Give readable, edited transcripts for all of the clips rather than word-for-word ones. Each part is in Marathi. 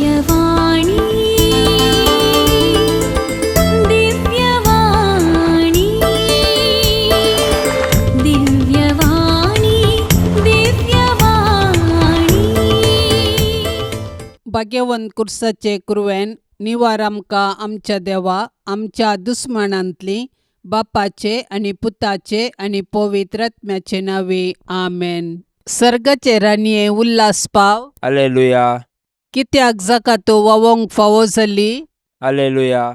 दिव्यवाणी दिव्यवाणी दिव्यवाणी दिव्यवाणी भाग्यवंत कुर्साचे कुरवेन निवार आमकां आमच्या देवा आमच्या दुस्मनांतली बापाचे आनी पुताचे आनी पवित्र आत्म्याचे नावे आमेन. सर्गाचे रानये उल्हास पाव. हालेलुया कित्याक जाका तो वावोंक फावो जाली. हालेलुया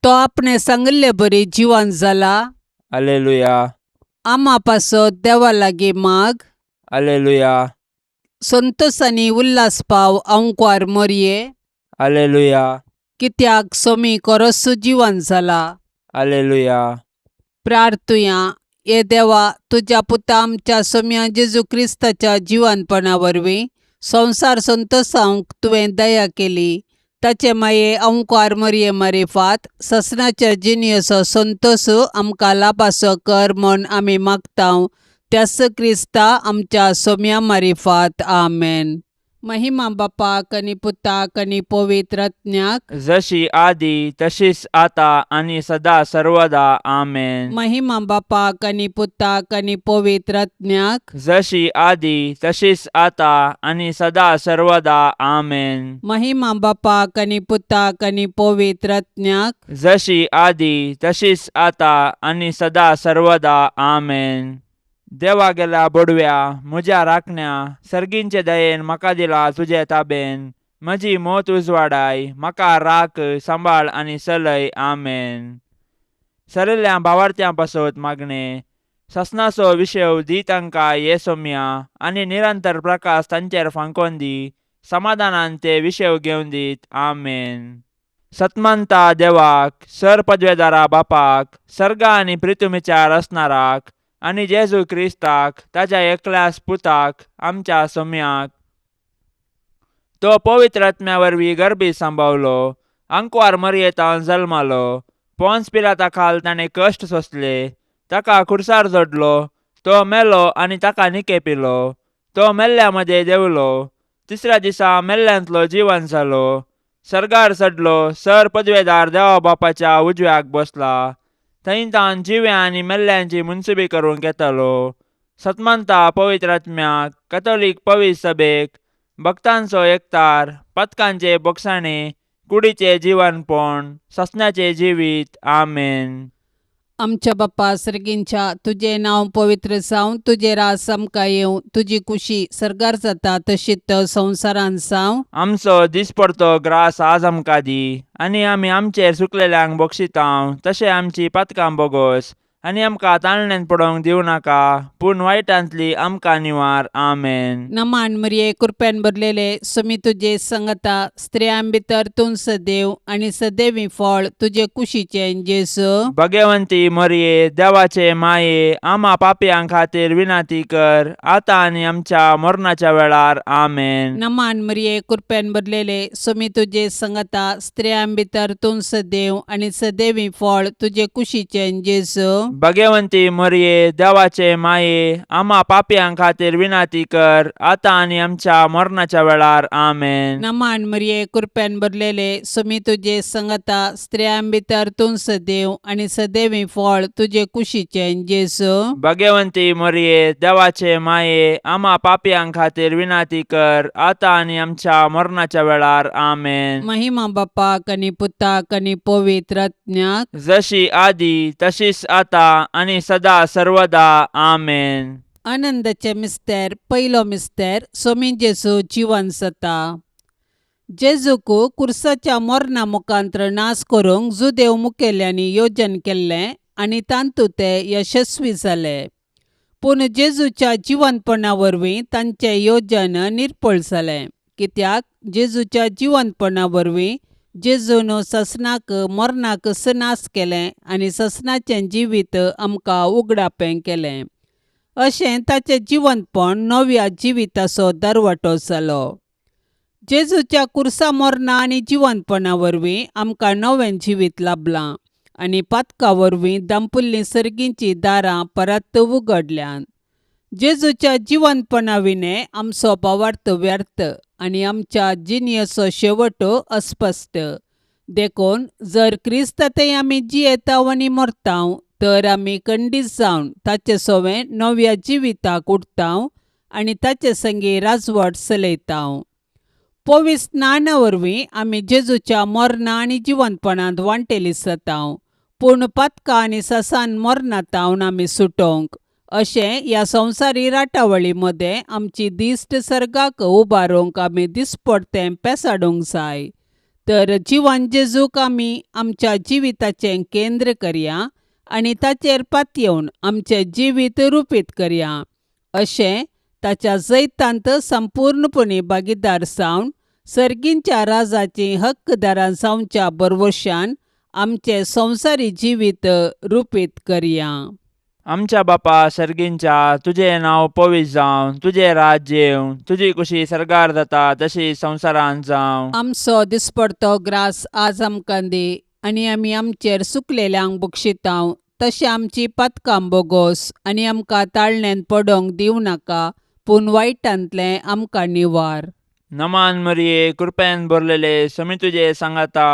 तो आपणे सांगिल्ले बरी जिवन जाला. हालेलुया आमा पासत देवा लागीं माग. हालेलुया संतोष आनी उल्हास पाव अंकवार मरये. हालेलुया कित्याक सोमी कोरोसू जिवन जाला. हालेलुया प्रार्थुया ये देवा तुझ्या पुता आमच्या सोम्या जेजू क्रिस्ताच्या जिवनपणा वरवीं संसार संतोषांक तुवें दया केली. ताचे माये अंकार मरये मारिफात ससनाच्या जिनियसो संतोष आमकां लाभासो कर म्हूण आमी मागतांव. त्यास क्रिस्ता आमच्या सोम्या मारिफात आमेन. महिमा बापाक आनी पुताक आनी पवित्र आत्म्याक जशी आदी तशीच आता आणि सदा सर्वदा आमेन. महिमा बापाक आनी पुताक आनी पवित्र आत्म्याक जशी आदी तशीच आता आणि सदा सर्वदा आमेन. महिमा बापाक आनी पुताक आनी पवित्र आत्म्याक जशी आदी तशीच आता आणि सदा सर्वदा आमेन. देवा गेला बडव्या म्हज्या राखण्या सर्गींचे दयेन म्हाका दिला तुजे ताबेन. म्हजी मोत उजवाडाय म्हाका राख सांबाळ आनी चलय आमेन. सरिल्ल्या भावार्थ्यां पासत मागणे ससनाचो विशय दी तांकां ये सोम्या आनी निरंतर प्रकाश तांचेर फांकोन दी. समाधानान ते विशय घेवन दीत आमेन. सतमंता देवाक सर पदवेदारा बापाक सर्गा आनी पृथ्वीचार असणाराक आनी जेजू क्रिस्ताक ताच्या एकल्याच पुताक आमच्या सोम्याक तो पवित्र आत्म्या वरवीं गर्भी सांबावलो. अंकवार मरयेतावन जल्मालो. पोंस पिलाता खाल ताणें कश्ट सोंसले. ताका खुर्सार जोडलो. तो मेलो आनी ताका निकेपिलो. तो मेल्ल्या मदें देवलो. तिसऱ्या दिसा मेल्ल्यांतलो जिवन जालो. सर्गार चडलो. सर पदवेदार देवा बापाच्या उजव्याक बसला. थंय तान जिव्या आनी मेल्ल्यांची मुनसुबी करूंक येतलो. सतमंता पवित्र आत्म्याक कॅथोलीक पवित्र सभेक भक्तांचो एकतार पथकांचे बोगसाणे कुडीचे जिवनपण ससन्याचे जिवीत आमेन. आमच्या बापा सर्गींच्या तुझे नांव पवित्र जावं. तुझे रास आमकां येवं. तुजी कुशी सर्गार जाता तशीच संवसारान जावं. आमचो दिसपडतो ग्रास आज आमकां दी. आनी आमी आमचेर सुकलेल्यांक बक्षितांव तशें आमची पातकां बोगोस. आनी आमकां ताळणेन पडोवंक दिवं नाका पूण वायटांतली आमकां निवार आमेन. नमान मरये कृपेन भरलेले सोमी तुजे संगता स्त्रियां भितर तूं सदैव आनी सदैवी फळ तुजे कुशीचे जेजू. भगवंती मरये देवाचे माये आमा पापयां खातीर विनाती कर आतां आनी आमच्या मरणाच्या वेळार आमेन. नमान मरये कृपेन भरलेले सोमी तुजे संगता स्त्रियां भितर तूं सदैव आनी सदैवी फळ तुजे कुशीचे जेजू. भगवंती मरये देवाचे माये आमा पापयां खातीर विनाती कर आतां आनी आमच्या मरणाच्या वेळार आमेन. नमान मरये कृपेन भरलेले सोमी तुजे संगता स्त्रियां भितर तूं सदैव आनी सदैवी फळ तुजे कुशीचे जेजू. भगवंती मरये देवाचे माये आमा पापयां खातीर विनाती कर आतां आनी आमच्या मरणाच्या वेळार आमेन. महिमा बापाक आनी पुताक आनी पवित्र आत्म्याक जशी आदी तशीच आता आणि सदा सर्वदा आमेन. आनंदाचे मिस्तेर पयलो मिस्तेर सोमी जेजू जिवन जाता. जेजूक कुर्साच्या मरणा मुखांतर नाश करूंक जुदेव मुखेल्यांनी योजन केल्लें आनी तांतूं ते यशस्वी जाले. पूण जेजूच्या जिवनपणा वरवीं तांचें योजन निर्फळ जालें. कित्याक जेजूच्या जिवनपणा वरवीं जेजून ससनाक मरणाक नाश केलें आनी ससनाचें जिवीत आमकां उगडापें केलें. अशें ताचें जिवनपण नव्या जिविताचो दरवटो जालो. जेजूच्या कुर्सा मरणा आनी जिवनपणा वरवीं आमकां नवें जिवीत लाभलां आनी पातका वरवीं दांपुल्लीं सर्गींचीं दारां परत उगडल्यात. जेजूच्या जिवंतपणाविने आमचो भावार्थ व्यर्थ आणि आमच्या जिनियसो शेवटो अस्पष्ट. देखून जर क्रिस्तातय आमी जियेताव आनी मरताव तर आमी खंडीत जावन ताचे सोवे नव्या जिविताक उठताव आनी ताचे संगी राजवट चलयताव. पवित्र स्नाना वरवीं आमी जेजूच्या मरणा आनी जिवंतपणांत वांटेली जाताव. पूण पातकां आनी सासान मरणांतावन आमी सुटोंक अशें ह्या संवसारी राटावळी मदें आमची दिश्ट सर्गाक उबारूंक आमी दिसपडतें पेसाडूंक जाय. तर जिवन जेजूक आमी आमच्या जिविताचें केंद्र करया आनी ताचेर पातयेवन आमचें जिवीत रुपीत करया. अशें ताच्या जैतांत संपूर्णपणी भागीदार जावन सर्गींच्या राजाची हक्कदारां जावच्या बरवशान आमचें संवसारी जिवीत रुपीत करया. आमच्या बापा सर्गींच्या, तुझें नांव पवित्र जावं, तुजें राज्य येवं, तुजी कुशी सर्गार जाता तशी संवसारांत जावं. आमचो दिसपडतो ग्रास आज आमकां दी आनी आमी आमचेर सुकलेल्यांक बक्षिताव तशें आमची पातकां बोगोस आनी आमकां ताळणेन पडोंक दिवं नाका पूण वायटांतलें आमकां निवार. नमान मरिये, कृपेन भरलेले, समी तुजे सांगाता,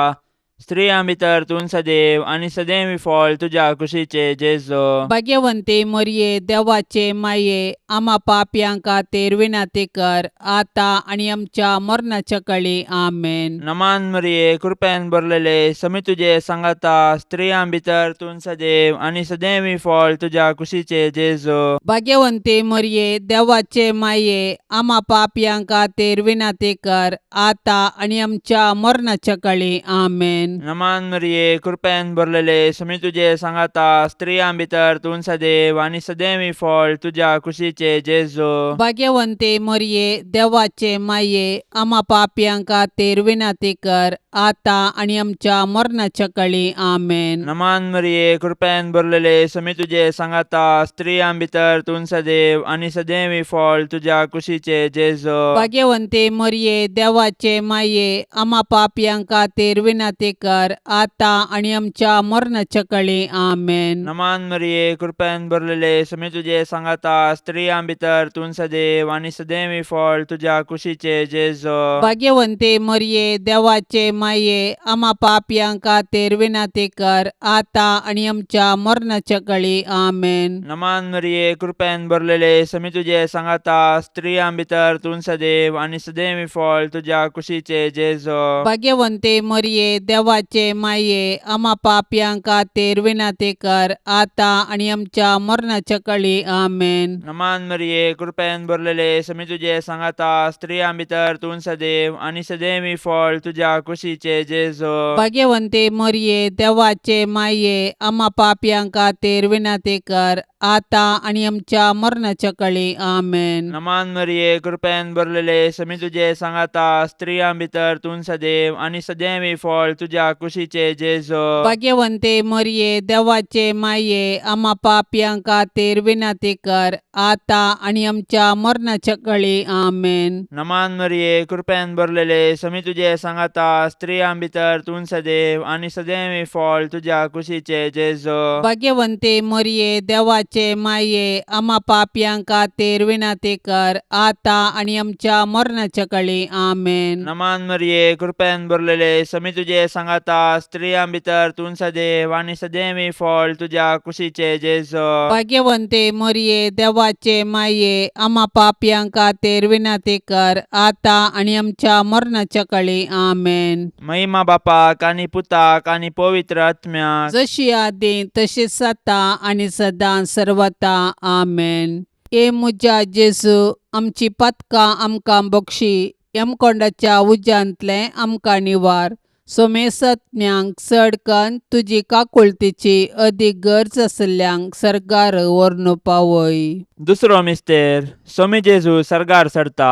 स्त्रियां भितर तूं सदैव आनी सदैवी फळ तुज्या कुशीचे जेजो. भाग्यवंते मरिये, देवाचे माये, आम्हा पापयांक खातीर विनंती कर, आता आनी आमच्या मरणाच्या काळी आमेन. नमान मरिये, कृपेन भरलेले, समी तुजे सांगाता, स्त्रियां भितर तूं सदैव आनी सदैवी फळ तुज्या कुशीचे जेजो. भाग्यवंते मरिये, देवाचे माये, आम्हा पापयांक खातीर विनंती कर, आता आनी आमच्या मरणाच्या काळी आमेन. नमान मरिये, कृपेन भरलेले, समी तुजे सांगाता, स्त्रियां भितर तूं सदैव आनी सदैवी फळ तुज्या कुशीचे जेजो. भाग्यवंते मरिये, देवाचे माये, आम्हा पापयांक खातीर विनंती कर, आता आनी आमच्या मरणाच्या काळी आमेन. नमान मरिये, कृपेन भरलेले, समी तुजे सांगाता, स्त्रियां भितर तूं सदैव आनी सदैवी फळ तुज्या कुशीचे जेजो. भाग्यवंते मरिये, देवाचे माये, आम्हा पापयांक खातीर विनंती कर, आता आनी आमच्या मरणाच्या काळी आमेन. नमान मरिये, कृपेन भरलेले, समी तुजे सांगाता, स्त्रियां भितर तूं सदैव आनी सदैवी फळ तुज्या कुशीचे जेजो. भाग्यवंते मरिये, देवाचे माये, आम्हा पापयांक खातीर विनंती कर, आता आनी आमच्या मरणाच्या काळी आमेन. नमान मरिये, कृपेन भरलेले, समी तुजे सांगाता, स्त्रियां भितर तूं सदैव आनी सदैवी फळ तुज्या कुशीचे जेजो. भाग्यवंते मरिये, देवाचे माये, आम्हा पापयांक खातीर विनंती कर, आता आनी आमच्या मरणाच्या काळी आमेन. नमान मरिये, कृपेन भरलेले, समी तुजे सांगाता, स्त्रियां भितर तूं सदैव आनी सदैवी फळ तुज्या कुशीचे जेजो. भाग्यवंते मरिये, देवाचे माये, आम्हा पापयांक खातीर विनंती कर, आता आनी आमच्या मरणाच्या काळी आमेन. नमान मरिये, कृपेन भरलेले, समी तुजे सांगाता, स्त्रियां भितर तूं सदैव आनी सदैवी फळ तुज्या कुशीचे जेजो. भाग्यवंते मरिये, देवाचे माये, आम्हा पापयांक खातीर विनंती कर, आता आनी आमच्या मरणाच्या काळी आमेन. नमान मरिये, कृपेन भरलेले, समी तुजे सांगाता, स्त्रियां भितर तूं सदैव आनी सदैवी फळ तुज्या कुशीचे जेजो. भाग्यवंते मरिये, देवाचे माये, आम्हा पापयांक खातीर विनंती कर, आता आनी आमच्या मरणाच्या काळी आमेन. नमान मरिये, कृपेन भरलेले, समी तुजे सांगाता, स्त्रियां भितर तूं सदैव आनी सदैवी फळ तुज्या कुशीचे जेजो. भाग्यवंते मरिये, देवाचे माये, आम्हा पापयांक खातीर विनंती कर, आता आनी आमच्या मरणाच्या काळी आमेन. महिमा बापाक आनी पुताक आनी पवित्र आत्म्याक, जशी आदी तशीच आता आनी सदां सर्वता आमेन. ए मुजा जेजू, आमची पातकां आमकां बक्षी, यमकोंडाच्या उज्यांतले आमकां निवार. सोमेसत्म्यांक चड कन्न तुजी काकुळतीची अदीक गरज आसल्यांक सर्गार व्हरून पावय. दुसरो मिस्तेर, सोमी जेजू सर्गार सरता.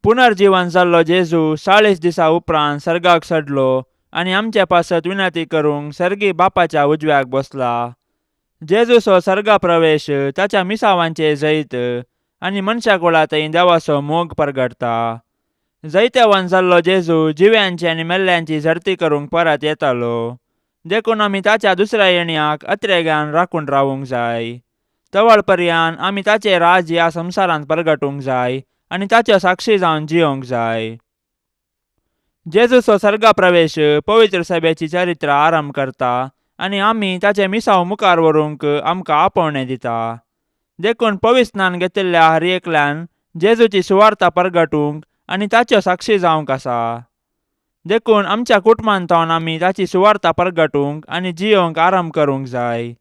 पुनर्जीवन जाल्लो जेजू 40 दिसां उपरांत सर्गाक चडलो आनी आमच्या पासत विनंती करूंक सर्गी बापाच्या उजव्याक बसला. जेजूचो सर्गा प्रवेश ताच्या मिसावांचे जैत आनी मनशा कुळांतय देवाचो मोग परगडटा. जैतेवन जाल्लो जेजू जिव्यांची आनी मेल्ल्यांची झरती करूंक परत येतालो. देखून आमी ताच्या दुसऱ्या येण्याक अत्रेग्यान राखून रावूंक जाय. तवळपर्यंत आमी ताचे राज ह्या संवसारांत परगटूंक जाय आनी ताच्यो साक्षी जावन जियोंक जाय. जेजूचो सर्गा प्रवेश पवित्र सभेची चरित्र आरंभ करता आनी आमी ताचे मिसांव मुखार व्हरूंक आमकां आपोवणें दिता. देखून पवित्र स्नान घेतिल्ल्या हर एकल्यान जेजूची सुवार्ता परगटूंक आनी ताच्यो साक्षी जावंक आसा. देखून आमच्या कुटुंबांतून आमी ताची सुवार्ता परगटूंक आनी जियोंक आरंभ करूंक जाय.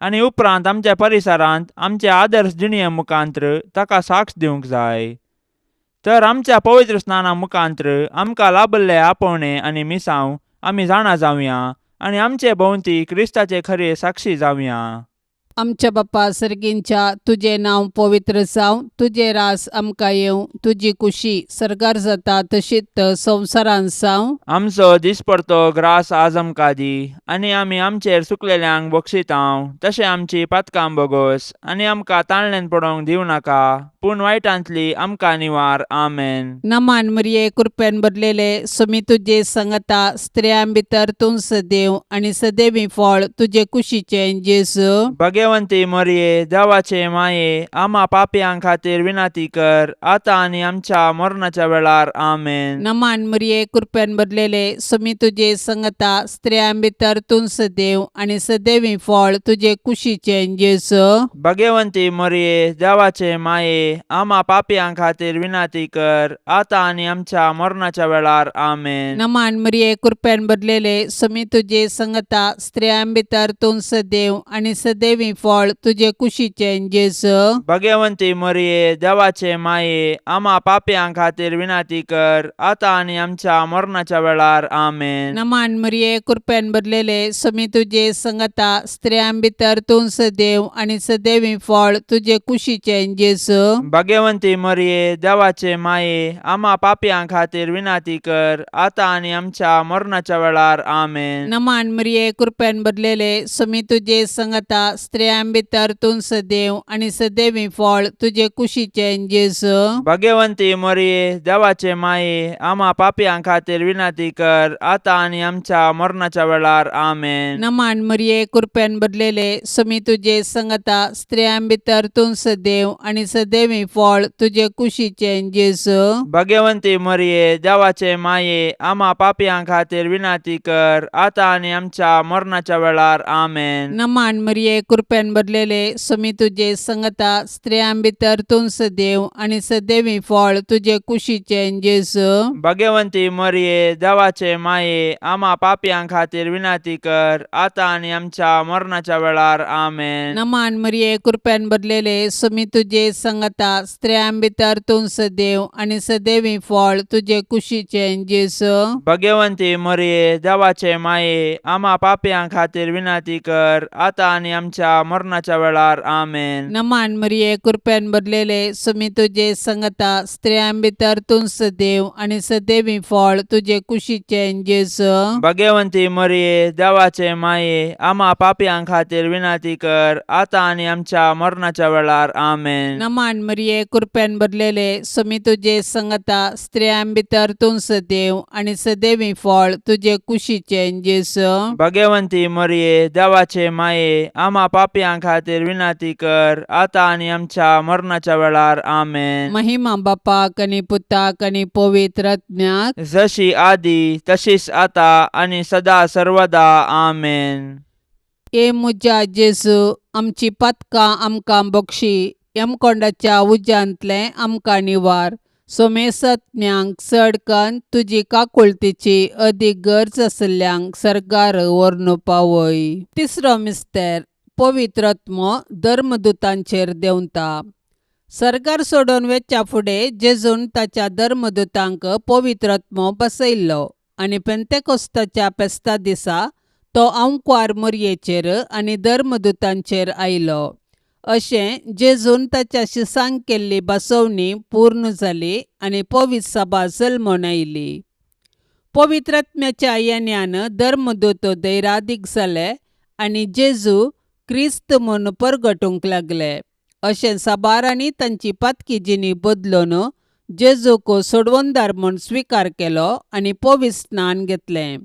आनी उपरांत आमच्या परिसरांत आमच्या आदर्श जिणये मुखांत्र ताका साक्ष दिवंक जाय. तर आमच्या पवित्र स्नाना मुखांत्र आमकां लाबिल्ले आपोवणे आनी मिसांव आमी जाणा जावया आनी आमचे भोंवती क्रिस्ताचे खरे साक्षी जावया. आमच्या बाप्पा सर्गींच्या तुझे नांव पवित्र जावं, तुझे रास आमकां येवं, तुजी कुशी सर्गार जाता तशीच संवसारांत जावं. आमचो दिसपडतो ग्रास आज आमकां दी आनी आमी आमचेर चुकलेल्यांक बक्षितांव, तशें आमची पातकां बोगोस आनी आमकां ताळणेन पडोवंक दिवं नाका, पूण वायटांतली आमकां निवार. आमेन. नमान मरिये कृपेन भरलेले सुमी तुजे सांगता स्त्रियां भितर तूं सदैव आनी सदैवी फळ तुजे कुशीचे जेजू. भगवंती मरिये देवाचे माये, आम्हा पापयां खातीर विनाती कर, आता आनी आमच्या मरणाच्या वेळार. आमेन. नमान मरिये कृपेन भरलेले सुमी तुजे सांगता स्त्रियां भितर तूं सदैव आनी सदैवी फळ तुजे कुशीचे जेजू. भगवंती मरिये देवाचे माये, आम्हा पापयां खातीर विनाती कर, आता आनी आमच्या मरणाच्या वेळार. आमेन. नमान मरिये कृपेन भरलेले सुमी तुजे सांगता स्त्रियां भितर तूं सदैव आनी सदैवी फळ तुजे कुशीचे जेजू. भगवंती मरिये देवाचे माये, आम्हा पापयां खातीर विनाती कर, आता आनी आमच्या मरणाच्या वेळार. आमेन. नमान मरिये कृपेन भरलेले सुमी तुजे सांगता स्त्रियां भितर तूं सदैव आनी सदैवी फळ तुजे कुशीचे जेजू. भगवंती मरिये देवाचे माये, आम्हा पापयां खातीर विनाती कर, आता आनी आमच्या मरणाच्या वेळार. आमेन. नमान मरिये कृपेन भरलेले सुमी तुजे सांगता स्त्रियां भितर तूं सदैव आनी सदैवी फळ तुजे कुशीचे जेजू. भगवंती मरिये देवाचे माये, आम्हा पापयां खातीर विनाती कर, आता आनी आमच्या मरणाच्या वेळार. आमेन. नमान मरिये कृपेन भरलेले सुमी तुजे सांगता स्त्रियां भितर तूं सदैव आनी सदैवी फळ तुजे कुशीचे जेजू. भगवंती मरिये देवाचे माये, आम्हा पापयां खातीर विनाती कर, आता आनी आमच्या मरणाच्या वेळार. आमेन. नमान मरिये कृपेन भरलेले सुमी तुजे सांगता स्त्रियां भितर तूं सदैव आनी सदैवी फळ तुजे कुशीचे जेजू. भगवंती मरिये देवाचे माये, आम्हा पापयां खातीर विनाती कर, आता आनी आमच्या मरणाच्या वेळार. आमेन. नमान मरिये कृपेन भरलेले सुमी तुजे सांगता स्त्रियां भितर तूं सदैव आनी सदैवी फळ तुजे कुशीचे जेजू. भगवंती मरिये देवाचे माये, आम्हा पापयां खातीर विनाती कर, आता आनी आमच्या मरणाच्या वेळार. आमेन. नमान मरिये कृपेन भरलेले सुमी तुजे सांगता स्त्रियां भितर तूं सदैव आनी सदैवी फळ तुजे कुशीचे जेजू. भगवंती मरिये देवाचे माये, आम्हा पापयां खातीर विनाती कर, आता आनी आमच्या मरणाच्या वेळार. आमेन. नमान मरिये कृपेन भरलेले सुमी तुजे सांगता स्त्रियां भितर तूं सदैव आनी सदैवी फळ तुजे कुशीचे जेजू. भगवंती मरिये देवाचे माये, आम्हा पापयां खातीर विनाती कर, आता आनी आमच्या मरणाच्या वेळार. आमेन. महिमा बापाक आनी पुताक आनी पवित्र आत्म्याक, जशी आदी तशीच आता आनी सदा सर्वदा. आमेन. ए मुजा जेजू, आमची पातकां आमकां बक्षी, यमकोंडाच्या उज्यांतले आमकां निवार. सोमेसत्म्यांक चडकन तुजी काकुळतीची अदीक गरज आसल्यांक सरकार व्हरून पावय. तिसरो मिस्तेर पवित्र आत्मो धर्मदूतांचेर देंवता. सरकार सोडून वेच्या फुडें जेजून ताच्या धर्मदूतांक पवित्र आत्मो बसयल्लो आनी पेंतेकोस्ताच्या फेस्ता दिसा तो आंवकार मरयेचेर आनी धर्मदूतांचेर आयलो. अशें जेजून ताच्या शिसांक केल्ली बसवणी पूर्ण जाली आनी पवित्र सभा जल्मोन आयली. पवित्र आत्म्याच्या येण्यान धर्मदूत दैरादीक जाले आनी जेजू क्रिस्त म्हूण परगटूंक लागले. अशें साबारांनी तांची पातकी जिणी बदलून जेजूक सोडवंदार म्हूण स्विकार केलो आनी पवित्र स्नान घेतलें.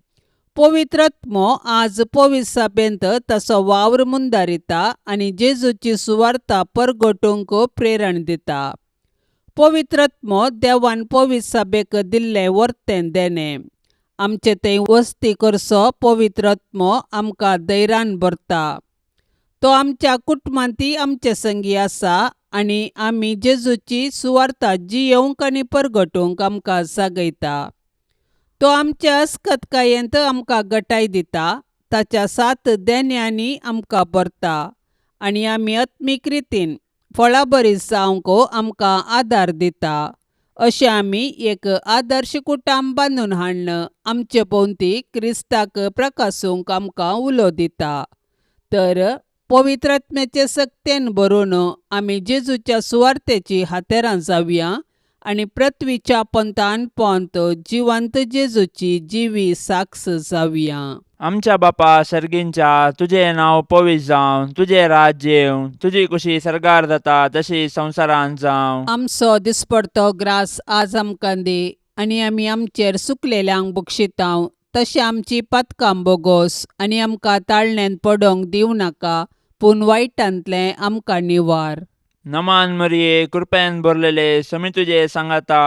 पवित्रात्मो आज पवित्र सभेंत तसो वावर मुंदारिता आनी जेजूची सुवार्ता परगटूंक प्रेरण दिता. पवित्रात्मो देवान पवित्र सभेक दिल्लें वर्तें देणे. आमचे थंय वस्ती करचो पवित्रात्मो आमकां धैर्यान भरता. तो आमच्या कुटुंबांतय आमचे संगी आसा आनी आमी जेजूची सुवार्ता जियोंक आनी परगटूंक आमकां सागयता. तो आमच्या अस्खतकायेंत आमकां घटाय दिता. ताच्या 7 देन्यांनी आमकां भरता आनी आमी आत्मीक रितीन फळां बरी जावंक आमकां आदार दिता. अशें आमी एक आदर्श कुटुंब बांदून हाडन आमचे भोंवती क्रिस्ताक प्रकाशूंक आमकां उलो दिता. तर पवित्र आत्म्याचे सक्तेन भरून आमी जेजूच्या सुवार्तेची हातेरां जावया आनी पृथ्वीच्या पंतान पंत जिवंत जेजूची जिवी साक्ष जावया. आमच्या बापा सर्गींच्या, तुझें नांव पवित्र जावं, तुझें राज्य येवं, तुजी कुशी सरकार जाता तशी संवसारांत जावं. आमचो दिसपडतो ग्रास आज आमकां दी आनी आमी आमचेर सुकलेल्यांक बक्षितांव. तशें आमची पातकां बोगोस आनी आमकां ताळण्यांत पडोंक दिवं नाका, पूण वायटांतलें आमकां निवार. नमान मरिये, कृपेन भरलेले, समी तुजे सांगाता,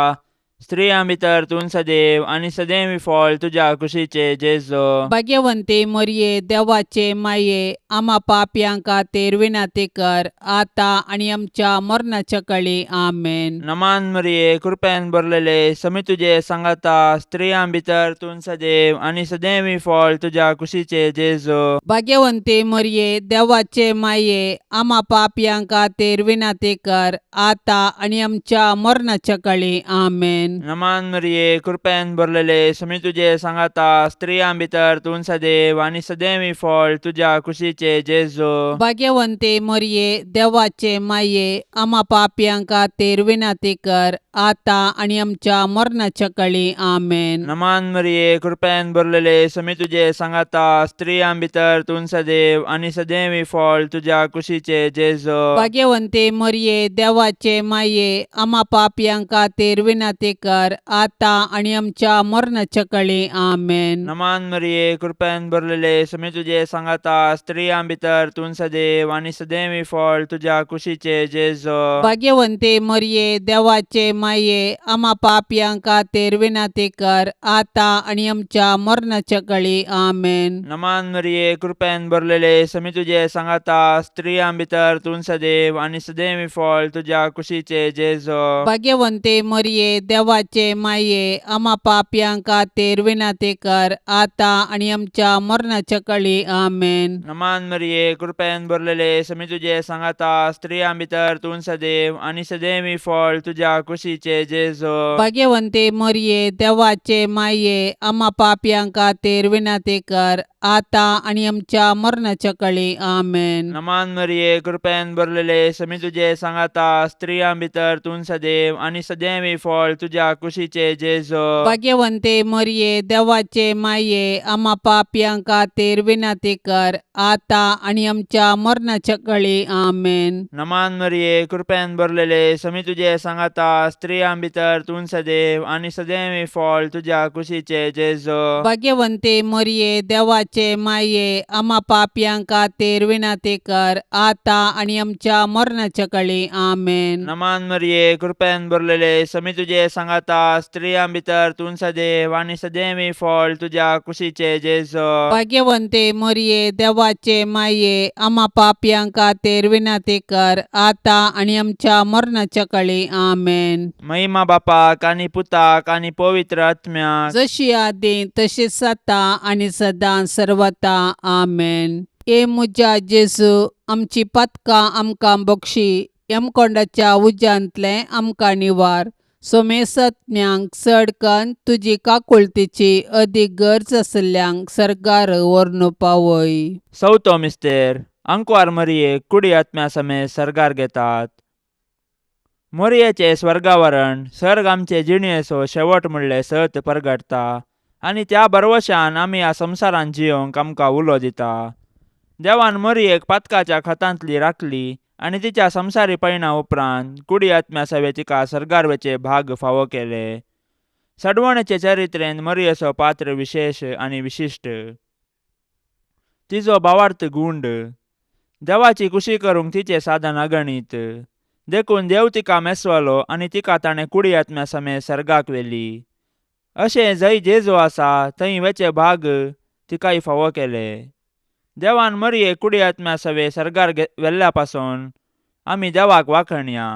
स्त्रियां भितर तूं सदैव आनी सदैवी फळ तुज्या कुशीचे जेजो. भाग्यवंते मरिये, देवाचे माये, आम्हा पापयांक खातीर विनाती कर, आतां आनी आमच्या मरणाच्या काळी. आमेन. नमान मरिये, कृपेन भरलेले, समी तुजे सांगाता, स्त्रियां भितर तूं सदैव आनी सदैवी फळ तुज्या कुशीचे जेजो. भाग्यवंते मरिये, देवाचे माये, आम्हा पापयांक खातीर विनाती कर, आतां आनी आमच्या मरणाच्या काळी. आमेन. नमान मरिये, कृपेन भरलेले, समी तुजे सांगाता, स्त्रियां भितर तूं सदैव आनी सदैवी फळ तुज्या कुशीचे जेजो. भाग्यवंते मरिये, देवाचे माये, आम्हा पापयांक खातीर विनाती कर, आतां आनी आमच्या मरणाच्या काळी. आमेन. नमान मरिये, कृपेन भरलेले, समी तुजे सांगाता, स्त्रियां भितर तूं सदैव आनी सदैवी फळ तुज्या कुशीचे जेजो. भाग्यवंते मरिये, देवाचे माये, आम्हा पापयांक खातीर विनाती कर, आतां आनी आमच्या मरणाच्या काळी. आमेन. नमान मरिये, कृपेन भरलेले, समी तुजे सांगाता, स्त्रियां भितर तूं सदैव आनी सदैवी फळ तुज्या कुशीचे जेजो. भाग्यवंते मरिये, देवाचे माये, आम्हा पापयांक खातीर विनाती कर, आतां आनी आमच्या मरणाच्या काळी. आमेन. नमान मरिये, कृपेन भरलेले, समी तुजे सांगाता, स्त्रियां भितर तूं सदैव आनी सदैवी फळ तुज्या कुशीचे जेजो. भाग्यवंते मरिये, देवाचे माये, आम्हा पापयांक खातीर विनाती कर, आतां आनी आमच्या मरणाच्या काळी. आमेन. नमान मरिये, कृपेन भरलेले, समी तुजे सांगाता, स्त्रियां भितर तूं सदैव आनी सदैवी फळ तुज्या कुशीचे जेजो. भाग्यवंते मरिये, देवाचे माये, आम्हा पापयांक खातीर विनाती कर, आतां आनी आमच्या मरणाच्या काळी. आमेन. नमान मरिये, कृपेन भरलेले, समी तुजे सांगाता, स्त्रियां भितर तूं सदैव आनी सदैवी फळ तुज्या कुशीचे जेजो. भाग्यवंते मरिये, देवाचे माये, आम्हा पापयांक खातीर विनाती कर, आतां आनी आमच्या मरणाच्या काळी. आमेन. नमान मरिये, कृपेन भरलेले, समी तुजे सांगाता, स्त्रियां भितर तूं सदैव आनी सदैवी फळ तुज्या कुशीचे जेजो. भाग्यवंते मरिये, देवाचे माये, आम्हा पापयांक खातीर विनाती कर, आतां आनी आमच्या मरणाच्या काळी. आमेन. नमान मरिये, कृपेन भरलेले, समी तुजे सांगाता, स्त्रियां भितर तूं सदैव आनी सदैवी फळ तुज्या कुशीचे जेजो. भाग्यवंते मरिये, देवाचे माये, आम्हा पापयांक खातीर विनाती कर, आतां आनी आमच्या मरणाच्या काळी. आमेन. महिमा बापाक आनी पुताक आनी पवित्र आत्म्याक, जशी आदी तशीच आता आनी सदां सर्वता. आमेन. ए मुजा जेजू, आमची पातकां आमकां बक्षी, यमकोंडाच्या उज्यांतलें आमकां निवार. सोमेसत्म्यांक चडकन तुजी काकुळतीची अदीक गरज आसल्यांक सरकार व्हरून पावय. चवथो मिस्तेर, अंकवार मरियेक कुडी आत्म्या समेत सरगार घेतात. मोरयेचे स्वर्गावरण सर्ग आमचे जिणयेचो शेवट म्हणले सत परगटता आनी त्या बरवशान आमी ह्या संवसारांत जियोंक आमकां उलो दिता. देवान मोरयेक पातकाच्या खतांतली राखली आनी तिच्या संवसारी पैणा उपरांत कुडी आत्म्या सवे तिका सरगार वेचे भाग फावो केले. सडवणेचे चरित्रेंत मरियेचो पात्र विशेष आनी विशिश्ट. तिचो भावार्थ गुंड. देवाची खुशी करूंक तिचे साधन अगणित. देखून देव तिका मेसवालो आनी तिका ताणें कुडी आत्म्या समेत सर्गाक व्हेली. अशें जंय जेजू आसा थंय वेचे भाग तिकाय फावो केले. देवान मरिये कुडी आत्म्या सवे सर्गार व्हेल्ल्या पासून आमी देवाक वाखणया.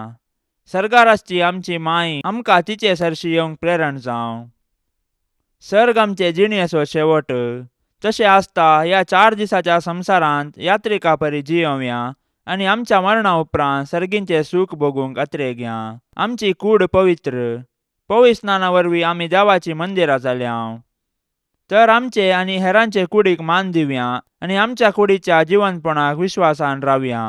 सर्गार आसची आमची माय आमकां तिचे सरशी येवंक प्रेरण जावं. सर्ग आमचे जिणेचो शेवट. तशें आसता ह्या 4 दिसाच्या संवसारांत यात्रिका परी जियोवया आनी आमच्या मरणा उपरांत सर्गींचे सूख भोगूंक अत्रेक या. आमची कूड पवित्र. पवित्र स्नाना वरवीं आमी देवाची मंदिरां जाल्यांव. तर आमचे आनी हेरांचे कुडीक मान दिवया आनी आमच्या कुडीच्या जिवंतपणाक विश्वासान रावया.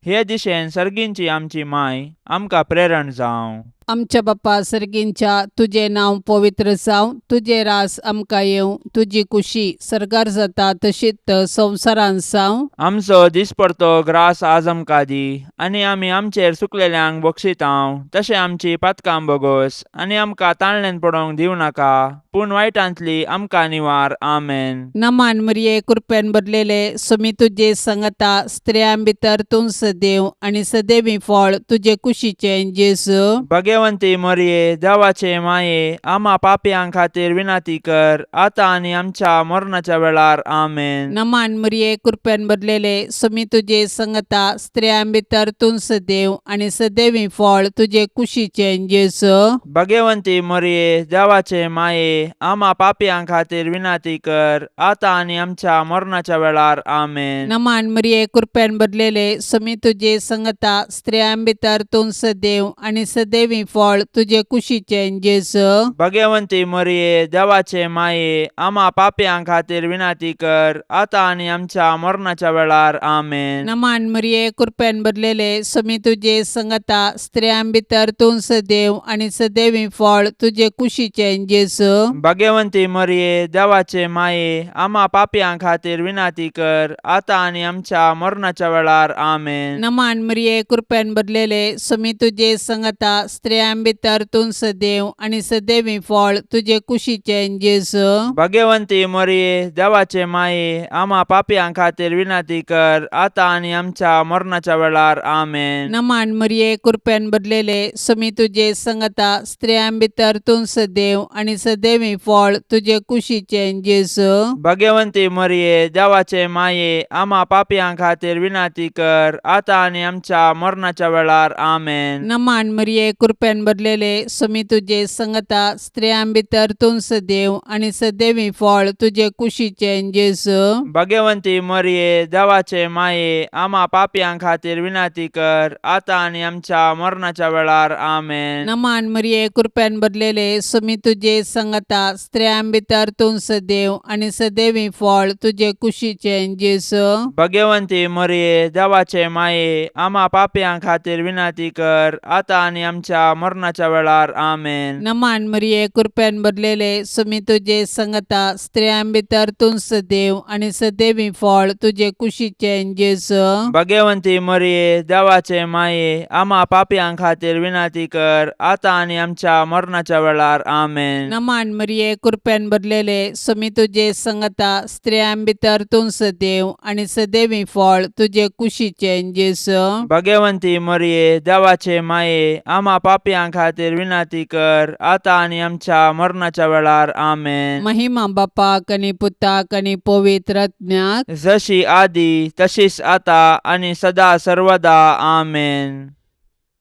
हे दिशेन सर्गींची आमची माय आमकां प्रेरण जावं. आमच्या बाप्पा सर्गींच्या तुझे नांव पवित्र जावं. तुझे रास आमकां येवं. तुजी कुशी सर्गार जाता तशीच संवसारांत जावं. आमचो दिसपडतो ग्रास आज आमकां दी आनी आमी आमचेर चुकलेल्यांक बक्षितांव. तशें आमची पातकां बोगोस आनी आमकां ताळणेन पडोवंक दिवं नाका, पूण वायटांतली आमकां निवार. आमेन. नमान मरिये कृपेन भरलेले सोमी तुजे सांगता स्त्रियां भितर तूं सदैव आनी सदैवी फळ तुजे कुशीचें जेजू. भगवंती मरिये देवाचे माये आम्हा पापयांक खातीर विनाती कर आता आनी आमच्या मरणाच्या वेळार. आमेन. नमान मरिये कृपेन भरलेले सोमी तुजे सांगता स्त्रियां भितर तूं सदैव आनी सदैवी फळ तुजे कुशीचें जेजू. भगवंती मरिये देवाचे माये आम्हा पापयांक खातीर विनाती कर आता आनी आमच्या मरणाच्या वेळार. आमेन. नमान मरिये कृपेन भरलेले सोमी तुजे सांगता स्त्रियां भितर तूं सदैव आनी सदैवी फळ तुजे कुशीचें जेजू. भगवंती मरिये देवाचे माये आम्हा पापयांक खातीर विनाती कर आता आनी आमच्या मरणाच्या वेळार. आमेन. नमान मरिये कृपेन भरलेले सोमी तुजे सांगता स्त्रियां भितर तूं सदैव आनी सदैवी फळ तुजे कुशीचें जेजू. भगवंती मरिये देवाचे माये आम्हा पापयांक खातीर विनाती कर आता आनी आमच्या मरणाच्या वेळार. आमेन. नमान मरिये कृपेन भरलेले सोमी तुजे सांगता स्त्रियां भितर तूं सदैव आनी सदैवी फळ तुजे कुशीचें जेजू. भगवंती मरिये देवाचे माये आम्हा पापयांक खातीर विनाती कर आता आनी आमच्या मरणाच्या वेळार. आमेन. नमान मरिये कृपेन भरलेले सोमी तुजे सांगता स्त्रियां भितर तूं सदैव आनी सदैवी फळ तुजे कुशीचें जेजू. भगवंती मरिये देवाचे माये आम्हा पापयांक खातीर विनाती कर आता आनी आमच्या मरणाच्या वेळार. आमेन. नमान मरिये कृपेन भरलेले सोमी तुजे सांगता स्त्रियां भितर तूं सदैव आनी सदैवी फळ तुजे कुशीचें जेजू. भगवंती मरिये देवाचे माये आम्हा पापयांक खातीर विनाती कर आता आनी आमच्या मरणाच्या वेळार. आमेन. नमान मरिये कृपेन भरलेले सोमी तुजे सांगता स्त्रियां भितर तूं सदैव आनी सदैवी फळ तुजे कुशीचें जेजू. भगवंती मरिये देवाचे माये आम्हा पापयांक खातीर विनाती कर आता आनी आमच्या मरणाच्या वेळार. आमेन. नमान मरिये कृपेन भरलेले सोमी तुजे सांगता स्त्रियां भितर तूं सदैव आनी सदैवी फळ तुजे कुशीचें जेजू. भगवंती मरिये देवाचे माये आम्हा पापयांक खातीर विनाती कर आता आनी आमच्या मरणाच्या वेळार. आमेन. नमान मरिये कृपेन भरलेले सोमी तुजे सांगता स्त्रियां भितर तूं सदैव आनी सदैवी फळ तुजे कुशीचें जेजू. भगवंती मरिये देवाचे माये आम्हा पापयांक खातीर विनाती कर आता आनी आमच्या मरणाच्या वेळार. आमेन. महिमा बापाक आनी पुताक आनी पवित्र आत्म्याक जशी आदी तशीच आता आनी सदा सर्वदा. आमेन.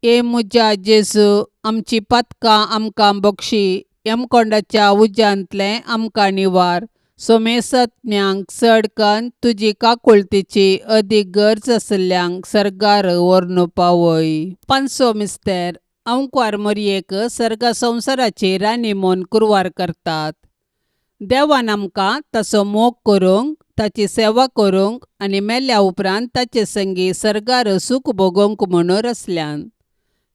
ए मुजा जेजू आमची पातकां आमकां बक्षी. यमकोंडाच्या उज्यांतले आमकां निवार. सोमेसत्म्यांक चड कन्न तुजी काकुळतीची अदीक गरज आसल्यांक सर्गार व्हरून पावय. पांचवो मिस्तेर अंकुर मरियेक सर्गा संवसाराचेर रानी म्हूण कुरवार करतात. देवान आमकां ताचो मोग करूंक, ताची सेवा करूंक आनी मेल्ल्या उपरांत ताचे संगी सर्गार सूख भोगूंक म्हणून रचल्यान.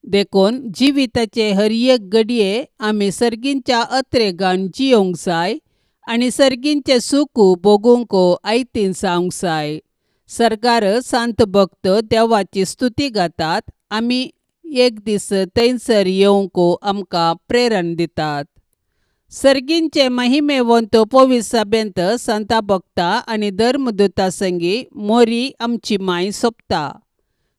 देखून जिविताचे हर एक घडये आमी सर्गींच्या अत्रेगान जियोंक जाय आनी सर्गींचे सूख भोगूंक आयतीन जावंक जाय. सर्गार सांत भक्त देवाची स्तुती गातात. आमी एक दीस थंयसर येवंक आमकां प्रेरण दितात. सर्गींचे महिमेवंत पवित्र सभेंत संता भक्ता आणि धर्मदूता संगी मोरी आमची माय सोपता.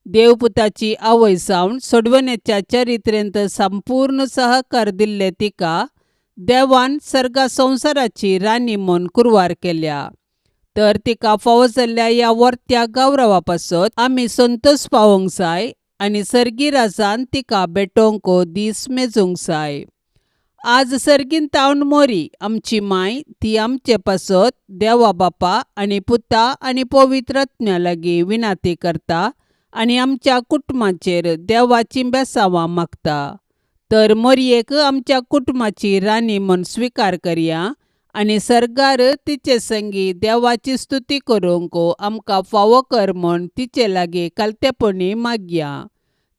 देवपुताची आवय सावन सोडवण्याच्या चरित्रेंत संपूर्ण सहकार दिल्ले तिका देवान सर्गा संसाराची राणी म्हूण कुरवार केल्या. तर तिका फावो जाल्ल्या या वर्त्या गौरवा पासत आमी संतोष पावोंक जाय आनी सर्गी राजान तिका भेटोवंक दीस मेजूंक जाय. आज सर्गीन तावन मोरी आमची माय ती आमचे पासत देवा बापा आनी पुता आनी पवित्र आत्म्या लागीं विनाती करता आनी आमच्या कुटुंबाचेर देवाची बेसांवां मागता. तर मोरयेक आमच्या कुटुंबाची राणी म्हूण स्विकार करया आनी सर्गार तिचे संगी देवाची स्तुती करूंक आमकां फावो कर म्हूण तिचे लागीं कालतेपणी मागया.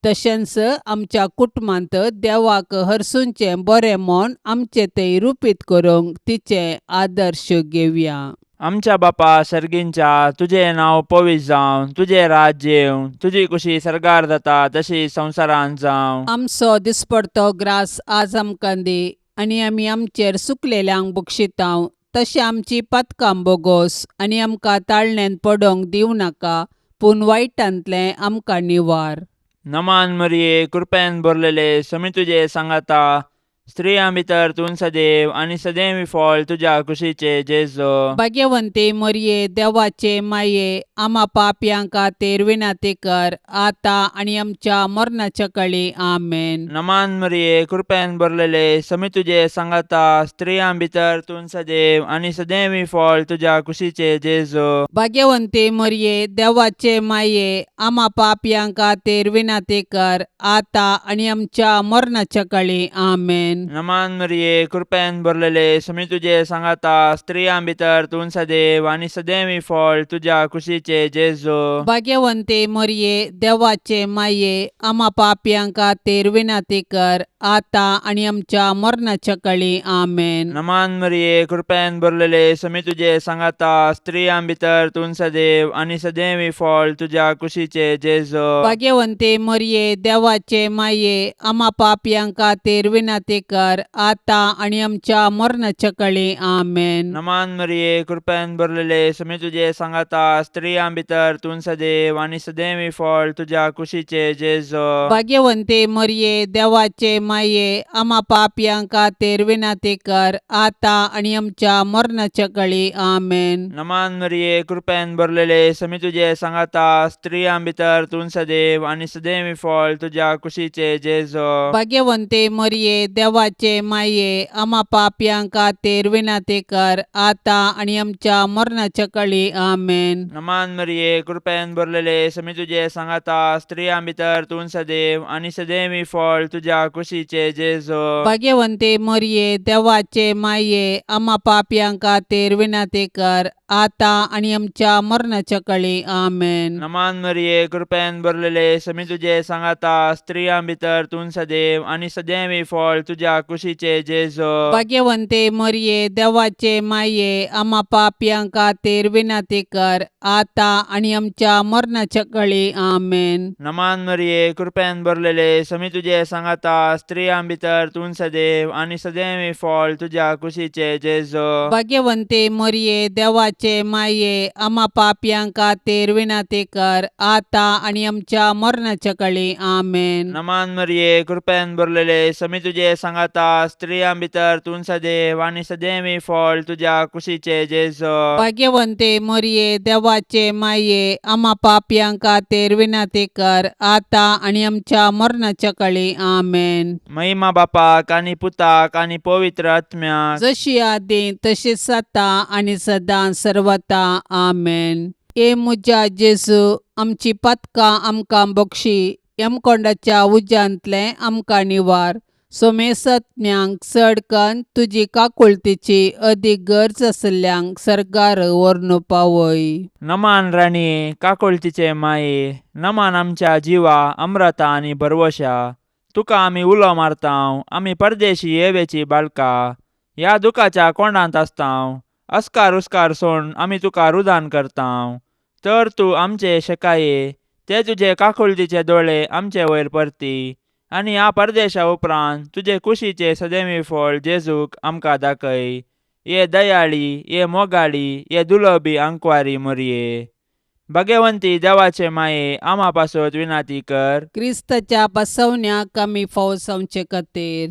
तशेंच आमच्या कुटुंबांत देवाक हरसूंचें बरें म्हूण आमचे ते रुपीत करूंक तिचे आदर्श घेवया. आमच्या बापा सर्गींच्या तुझे नाव पवित्र जावं, तुझे राज्य येवं, तुझी कुशी सर्गार जाता तशी संवसारांत जावं. आमचो दिसपडतो ग्रास आज आमकां दी आनी आमी आमचेर सुकलेल्यांक बक्षितांव. तशें आमची पातकां बोगोस आनी आमकां ताळणेंत पडोवंक दिवं नाका, पूण वायटांतलें आमकां निवार. नमान मरिये कृपेन भरलेले समी तुझे सांगाता. स्त्रियां भितर तूं सदैव आनी सदैवी फळ तुझ्या कुशीचे जेजो. भाग्यवंते मोरये देवाचे माये आम्हा पापयांक खातीर विनाती कर आता आनी आमच्या मरणाच्या काळी आमेन. नमान मरिये कृपेन भरलेले समी तुझे सांगाता. स्त्रियां भितर तूं सदैव आनी सदैवी फळ तुझ्या कुशीचे जेजो. भाग्यवंते मोरये देवाचे माये आम्हा पापयांक खातीर विनाती कर आता आनी आमच्या मरणाच्या काळी आमेन. नमान मरिये कृपेन भरलेले समी तुझे सांगाता. स्त्रियां भितर तूं सदैव आनी सदैवी फळ तुझ्या कुशीचे जेजो. भाग्यवंते मोरये देवाचे माये आम्हा पापयांक खातीर विनाती कर आता आनी आमच्या मरणाच्या काळी आमेन. नमान मरिये कृपेन भरलेले समी तुझे सांगाता. स्त्रियां भितर तूं सदैव आनी सदैवी फळ तुझ्या कुशीचे जेजो. भाग्यवंते मोरये देवाचे माये आम्हा पापयांक खातीर विनाती कर आता आनी आमच्या मरणाच्या काळी आमेन. नमान मरिये कृपेन भरलेले समी तुझे सांगाता. स्त्रियां भितर तूं सदैव आनी सदैवी फळ तुझ्या कुशीचे जेजो. भाग्यवंते मोरये देवाचे माये आम्हा पापयांक खातीर विनाती कर आता आनी आमच्या मरणाच्या काळी आमेन. नमान मरिये कृपेन भरलेले समी तुझे सांगाता. स्त्रियां भितर तूं सदैव आनी सदैवी फळ तुझ्या कुशीचे जेजो. भाग्यवंते मोरये देवाचे माये आम्हा पापयांक खातीर विनाती कर आता आनी आमच्या मरणाच्या काळी आमेन. नमान मरिये कृपेन भरलेले समी तुझे सांगाता. स्त्रियां भितर तूं सदैव आनी सदैवी फळ तुझ्या कुशीचे जेजो. भाग्यवंते मोरये देवाचे माये आम्हा पापयांक खातीर विनाती कर आता आनी आमच्या मरणाच्या काळी आमेन. नमान मरिये कृपेन भरलेले समी तुझे सांगाता. स्त्रियां भितर तूं सदैव आनी सदैवी फळ तुझ्या कुशीचे जेजो. भाग्यवंते मोरये देवाचे माये आम्हा पापयांक खातीर विनाती कर आता आनी आमच्या मरणाच्या काळी आमेन. नमान मरिये कृपेन भरलेले समी तुझे सांगाता. स्त्रियां भितर तूं सदैव आनी सदैवी फळ तुझ्या कुशीचे जेजो. भाग्यवंते मोरये देवाचे माये आम्हा पापयांक खातीर विनाती कर आता आनी आमच्या मरणाच्या काळी आमेन. नमान मरिये कृपेन भरलेले समी तुझे सांगाता. स्त्रियां भितर तूं सदैव आनी सदैवी फळ तुझ्या कुशीचे जेजो. भाग्यवंते मोरये देवाचे माये आम्हा पापयांक खातीर विनाती कर आता आनी आमच्या मरणाच्या काळी आमेन. महिमा बापाक आनी पुताक आनी पवित्र आत्म्या जशी आदी तशीच आता आनी सदां सर्वता आमेन. ए मुजा जेजू आमची पातकां आमकां बक्षी यमकोंडाच्या उज्यांतले आमकां निवार. सोमेसत्म्यांक चडकन तुजी काकुळतीची अदीक गरज आसल्ल्यांक सरकार व्हरून पावय. नमान राणी काकुळतीचे माये. नमान आमच्या जिवा अमृता आनी भरवशा. तुका आमी उलो मारतांव. आमी परदेशी येवेची बाळकां ह्या दुखाच्या कोंडांत आसतांव. अस्कार उस्कार सोड आमी तुका रुदान करतांव. तर तूं आमचे शेकाये ते तुजे काकुळतीचे दोळे आमचे वयर परती आनी ह्या परदेशा उपरांत तुजे कुशीचे सदैवी फळ जेजूक आमकां दाखय. ये दयाळी, ये मोगाळी, ये दुलोबी आंकवारी मोरये. भगवंती देवाचे माये आम्हा पासत विनाती कर. क्रिस्ताच्या बसवण्याक आमी फावो जावचे खातीर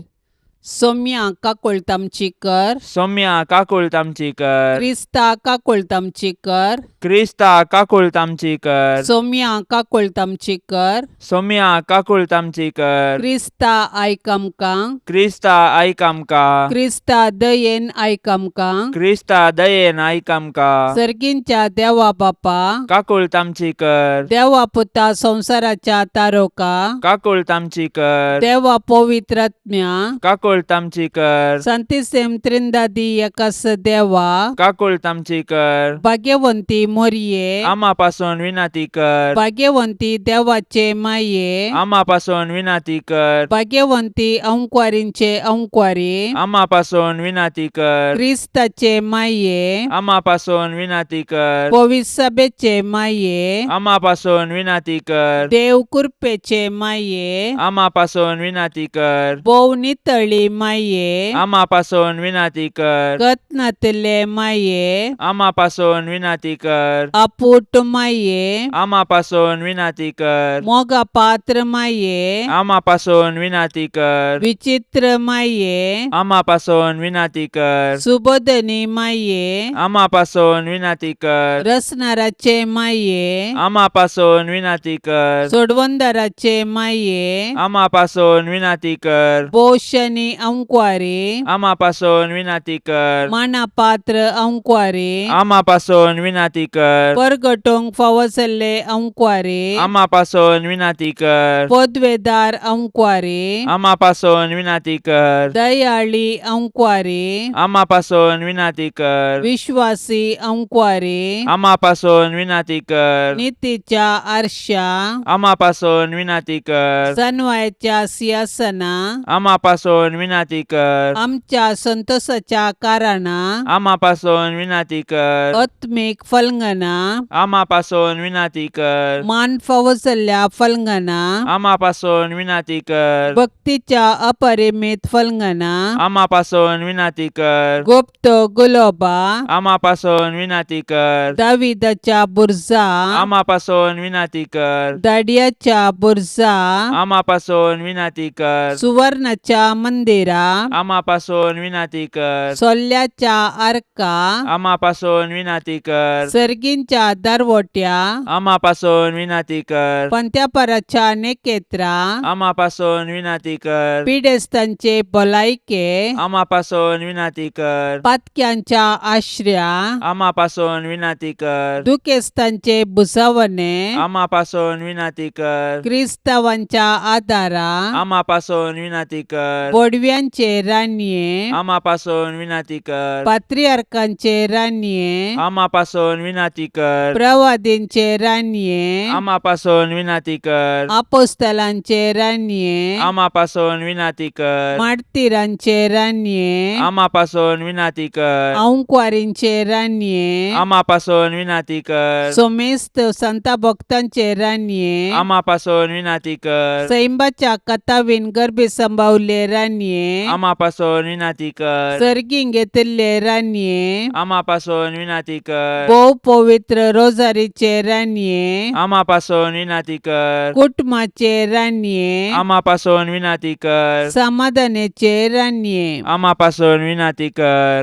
सौम्या काकुळतामची कर. सौम्या काकुळ तामची कर. क्रिस्ता काकुळतामची कर. क्रिस्ता काकुळ तामची कर. सौम्या काकुळतामची कर. सौम्या काकुळ तामची कर. क्रिस्ता आयक आमकां. क्रिस्ता आयक आमकां. क्रिस्ता दयेन आयक आमकां. क्रिस्ता दयेन आयक आमकां. सर्गींच्या देवा बापा. काकुळ तामची कर. देवा पुता संसाराच्या तारोका. काकुळ तामची कर. देवा पवित्रात्म्या. काकुळ तामची कर. संतिसेम त्रिंदादी एकास देवा. काकुळ तामची कर. भाग्यवंती मोरये. आम्हा पासून विनाती कर. भाग्यवंती देवाचे माये. आम्हा पासून विनाती कर. भाग्यवंती अंकुवारींचे अंकुवारी. आम्हा पासून विनाती कर. क्रिस्ताचे माये. आम्हा पासून विनाती कर. पवित्र सभेचे माये. आम्हा पासून विनाती कर. देव कृपेचे माये. आम्हा पासून विनाती कर. बोव नितळी माये. आम्हा पासून विनाती कर. कतनातले माये. आम्हा पासून विनाती कर. अपूट माये. आम्हा पासून विनाती कर. मोगा पात्र माये. आम्हा पासून विनाती कर. विचित्र माये. आम्हा पासून विनाती कर. सुबोधनी माये. आम्हा पासून विनाती कर. रसनाराचे माये. आम्हा पासून विनाती कर. सोडवंदाराचे माये. आम्हा पासून विनाती कर. बोशनी अंकुवारी. आम्हा पासून विनाती कर. माना पात्र अंकुवारी. आम्हा पासून विनाती कर. परगटोंक फावसले अंकुवारी. आम्हा पासून विनाती कर. पदवेदार अंकुवारी. आम्हा पासून विनाती कर. दयाळी अंकुवारी. आम्हा पासून विनाती कर. विश्वासी अंकुवारी. आम्हा पासून विनाती कर. नीतीच्या आरशा. आम्हा पासून विनाती कर. सन्वयाच्या सिंहासना. आम्हा पासून विनाती कर. आमच्या संतोषाच्या कारणा. आम्हा पासून विनाती कर. आत्मिक फलंगना. आम्हा पासून विनाती कर. मान फावसल्या फलंगना. आम्हा पासून विनाती कर. भक्तीच्या अपरिमित फलंगना. आम्हा पासून विनाती कर. गुप्त गुलोबा. आम्हा पासून विनाती कर. दाविदाच्या बुरजा. आम्हा पासून विनाती कर. दाडियाच्या बुरजा. आम्हा पासून विनाती कर. सुवर्णाच्या मंदिरा. आम्हा पासून विनाती कर. सोल्ल्याच्या आर्का. आम्हा पासून विनाती कर. सर्गींच्या दरवट्या. आम्हा पासून विनाती कर. पंत्यापराच्या नेकेत्रा. आम्हा पासून विनाती कर. पिडेस्तांचे भलायके. आम्हा पासून विनाती कर. पातक्यांच्या आश्रया. आम्हा पासून विनाती कर. दुखेस्तांचे बुसावणे. आम्हा पासून विनाती कर. क्रिस्तावांच्या आदारा. आम्हा पासून विनाती कर. बोडव्यांचे रान्ये. आम्हा पासून विनाती कर. पात्रियार्कांचे रान्ये. आम्हा पासून विनाती कर. प्रवादींचे रान्ये. आम्हा पासून विनाती कर. आपोस्तलांचे रान्ये. आम्हा पासून विनाती कर. मार्तिरांचे रान्ये. आम्हा पासून विनाती कर. अंकुवारींचे रान्ये. आम्हा पासून विनाती कर. सोमेस्त संता भक्तांचे रान्ये. आम्हा पासून विनाती कर. सैंबाच्या कथावीन गर्भे संभावले रान्ये. आम्हा पासून विनाती कर. सर्गींग घेतले रान्ये. आम्हा पासून विनाती कर. बहु पवित्र रोजारीचे रान्ये. आम्हा पासून विनाती कर. कुटुंबाचे रान्ये. आम्हा पासून विनाती कर. समाधानाचे रान्ये. आम्हा पासून विनाती कर.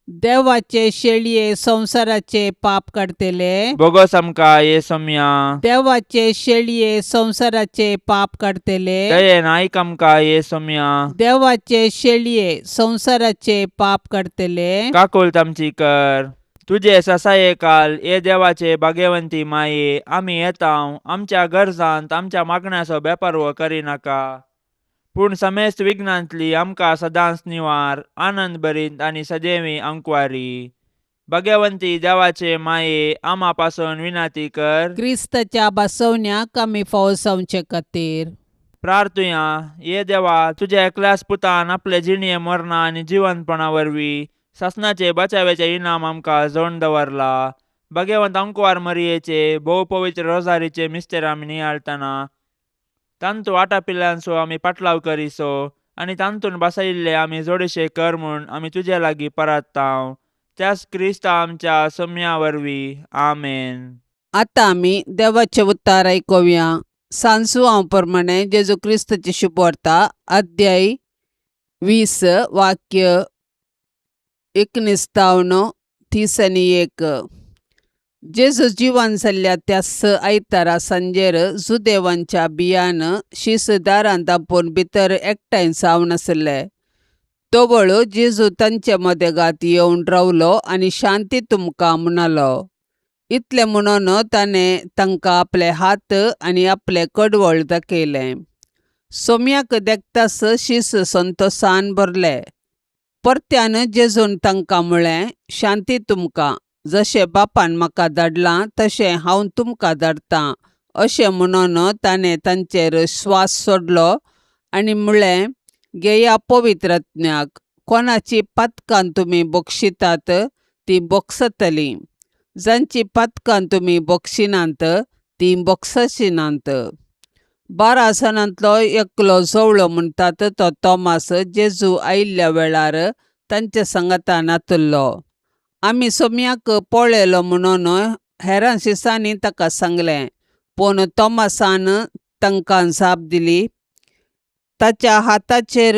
देवाचे शेळये संसाराचे पाप काढतेले. बोगस आमकां ये सौम्या. देवाचे शेळये संसाराचे पाप काढतेले. दयेन आयक आमकां ये सौम्या. देवाचे शेळये संसाराचे पाप काढतेले. काकुळ तामची कर. तुझे ससाये काल ये देवाचे भाग्यवंती माये आमी येताव. आमच्या गरजांत आमच्या मागण्याचो बेपर्वो करिनाका. पूण समेस्त विघ्नांतली आमकां सदांच निवार. आनंद भरीत आनी सदैवी अंकुवारी. भाग्यवंती देवाचे माये आम्हा पासून विनाती कर. क्रिस्ताच्या बसवण्याक आमी फावो जावचे खातीर प्रार्थुया. ये देवा तुझ्या एकल्याच पुतान आपले जिणये मरणा आनी जिवंतपणा वरवीं सासणाचे बचावेचे इनाम आमकां जोडून दवरला. भाग्यवंत अंकुवार मरियेचे भोव पवित्र रोजारीचे मिस्तेर आमी नियाळतना तांतू वाटापिल्ल्यांचो आमी पाटलाव करिसो आनी तांतून बसयिल्ले आमी जोडशे कर म्हूण आमी तुजे लागीं परताव. त्याच क्रिस्त आमच्या सोम्या वरवीं. आमेन. आतां आमी देवाचें उतार आयकुया. सांजू हांव प्रमाणे जेजू क्रिस्ताची शुभवार्ता अध्याय 20 वाक्य 19-31. जेजू जिवान जाल्ल्या त्याच आयतारा सांजेर जुदेवांच्या बियान शिसदारां दापून भितर एकठांय जावन आसले. तोवळ जेजू तांचे मदेगांत येवन रावलो आनी शांती तुमकां म्हणलो. इतलें म्हणून ताणें तांकां आपले हात आनी आपले कडवळ दाखयले. सोम्याक देखताच शीस संतोशान भरले. परत्यान जेजून तांकां म्हळें, शांती तुमकां. जशें बापान म्हाका धाडलां तशें हांव तुमकां धाडटां. अशें म्हणून ताणें तांचेर स्वास सोडलो आनी म्हळें, घेया पवित्र आत्म्याक. कोणाची पातकां तुमी बक्षितात तीं बक्षतलीं. जांची पातकां तुमी बक्षिनात तीं बक्षचिनात. 12 जाणांतलो एकलो जवळो म्हणटात तो तोमास जेजू आयिल्ल्या वेळार तांचे सांगाता नातुल्लो. आमी सोम्याक पळयलो म्हणून हेरां शिसांनी ताका सांगलें. पूण तोमासान तांकां जाप दिली, ताच्या हाताचेर